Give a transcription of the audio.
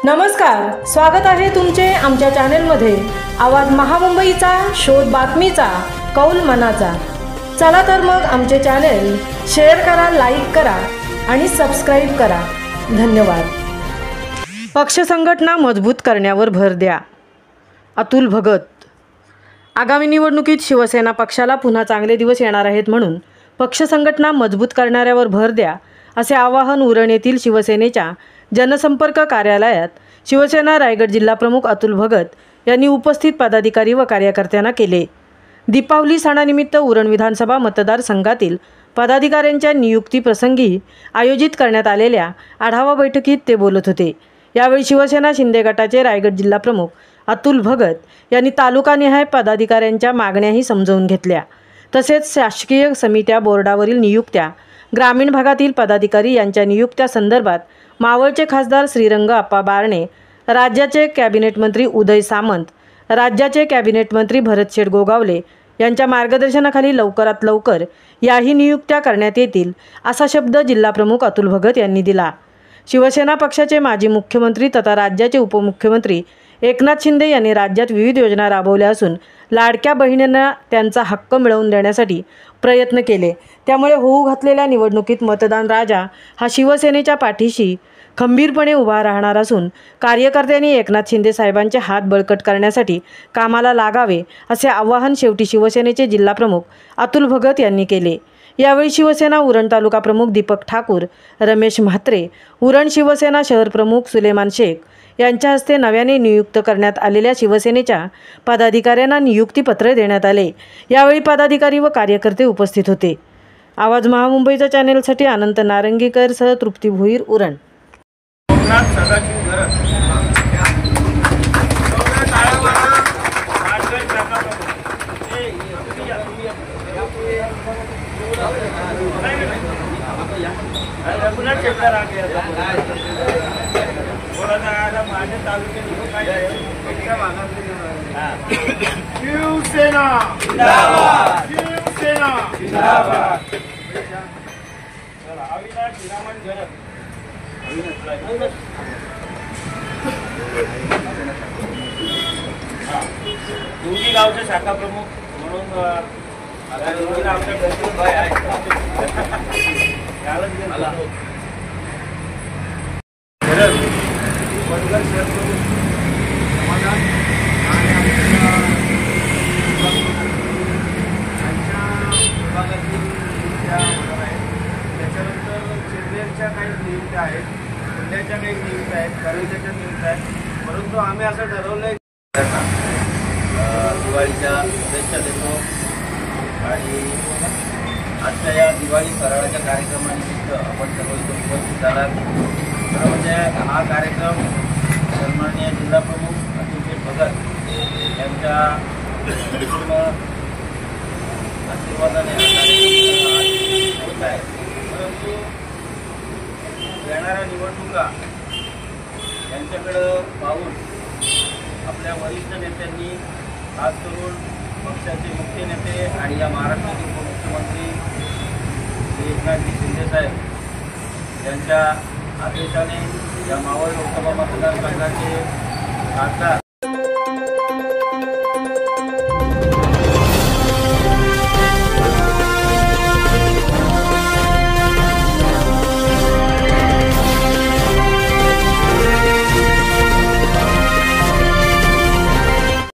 नमस्कार, स्वागत आहे तुमचे आमच्या चॅनलमध्ये। आवाज महामुंबईचा, शोध बातमीचा, कौल मनाचा। चला तर मग आमचे चॅनल शेअर करा, लाईक करा आणि सबस्क्राइब करा। धन्यवाद। पक्ष संघटना मजबूत करण्यावर भर द्या, अतुल भगत। आगामी निवडणुकीत शिवसेना पक्षाला पुन्हा चांगले दिवस येणार आहेत, म्हणून पक्ष संघटना मजबूत करण्यावर भर द्या असे आवाहन उरण येथील शिवसेनेच्या जनसंपर्क कार्यालयात शिवसेना रायगड जिल्हा प्रमुख अतुल भगत यांनी उपस्थित पदाधिकारी व कार्यकर्त्यांना केले। दीपावली सणानिमित्त उरण विधानसभा मतदारसंघातील पदाधिकाऱ्यांच्या नियुक्ती प्रसंगी आयोजित करण्यात आलेल्या आढावा बैठकीत ते बोलत होते। यावेळी शिवसेना शिंदे गटाचे रायगड जिल्हा प्रमुख अतुल भगत यांनी तालुकानिहाय पदाधिकाऱ्यांच्या मागण्याही समजावून घेतल्या। तसेच शासकीय समित्या, बोर्डावरील नियुक्त्या, ग्रामीण भागातील पदाधिकारी यांच्या नियुक्त्या संदर्भात मावळचे खासदार श्रीरंग अप्पा बारणे, राज्याचे कॅबिनेट मंत्री उदय सामंत, राज्याचे कॅबिनेट मंत्री भरतशेठ गोगावले यांच्या मार्गदर्शनाखाली लवकरात लवकर याही नियुक्त्या करण्यात येतील असा शब्द जिल्हा प्रमुख अतुल भगत यांनी दिला। शिवसेना पक्षाचे माजी मुख्यमंत्री तथा राज्याचे उपमुख्यमंत्री एकनाथ शिंदे यांनी राज्यात विविध योजना राबवल्या असून लाडक्या बहिणींना त्यांचा हक्क मिळवून देण्यासाठी प्रयत्न केले। त्यामुळे होऊ घातलेल्या निवडणुकीत मतदान राजा हा शिवसेनेच्या पाठीशी खंबीरपणे उभा राहणार असून कार्यकर्त्यांनी एकनाथ शिंदे साहेबांचे हात बळकट करण्यासाठी कामाला लागावे असे आवाहन शेवटी शिवसेनेचे जिल्हा प्रमुख अतुल भगत यांनी केले। यावेळी शिवसेना उरण तालुका प्रमुख दीपक ठाकूर, रमेश म्हात्रे, उरण शिवसेना शहर प्रमुख सुलेमान शेख यांच्या हस्ते नव्याने नियुक्त करण्यात आलेल्या शिवसेनेच्या पदाधिकाऱ्यांना नियुक्तीपत्र देण्यात आले। यावेळी पदाधिकारी व कार्यकर्ते उपस्थित होते। आवाज महामुंबईच्या चॅनेलसाठी अनंत नारंगीकर सह तृप्ती भोईर, उरण। शिवसेना जिंदाबाद, शिवसेना जिंदाबाद। अविनाश हिरामण गरज, दोन्ही गावचे शाखा प्रमुख म्हणून दोन्ही आमच्या घरचे भाई आहेत। वनगर शहर प्रमुख समाधान आणि त्यांच्या विभागातील नियुक्त्या होणार आहेत। त्याच्यानंतर चिरलेरच्या काही नियुक्त्या आहेत, पुण्याच्या काही नियुक्त्या आहेत, करंजाच्या नियुक्त्या आहेत। परंतु आम्ही असं ठरवलं आहे दिवाळीच्या शुभेच्छा देतो आणि आजच्या या दिवाळी फराळाच्या कार्यक्रमानिमित्त आपण सर्व उपस्थित झालात। खरं म्हणजे हा कार्यक्रम सन्माननीय जिल्हा प्रमुख अतुल भगत यांच्या पूर्ण आशीर्वादाने होत आहे। परंतु येणाऱ्या निवडणुका यांच्याकडं पाहून आपल्या वरिष्ठ नेत्यांनी, खास करून पक्षाचे मुख्य नेते आणि या महाराष्ट्राचे उपमुख्यमंत्री श्री एकनाथजी शिंदे साहेब यांच्या आदेशाने या मावळ लोकसभा मतदारसंघाचे खासदार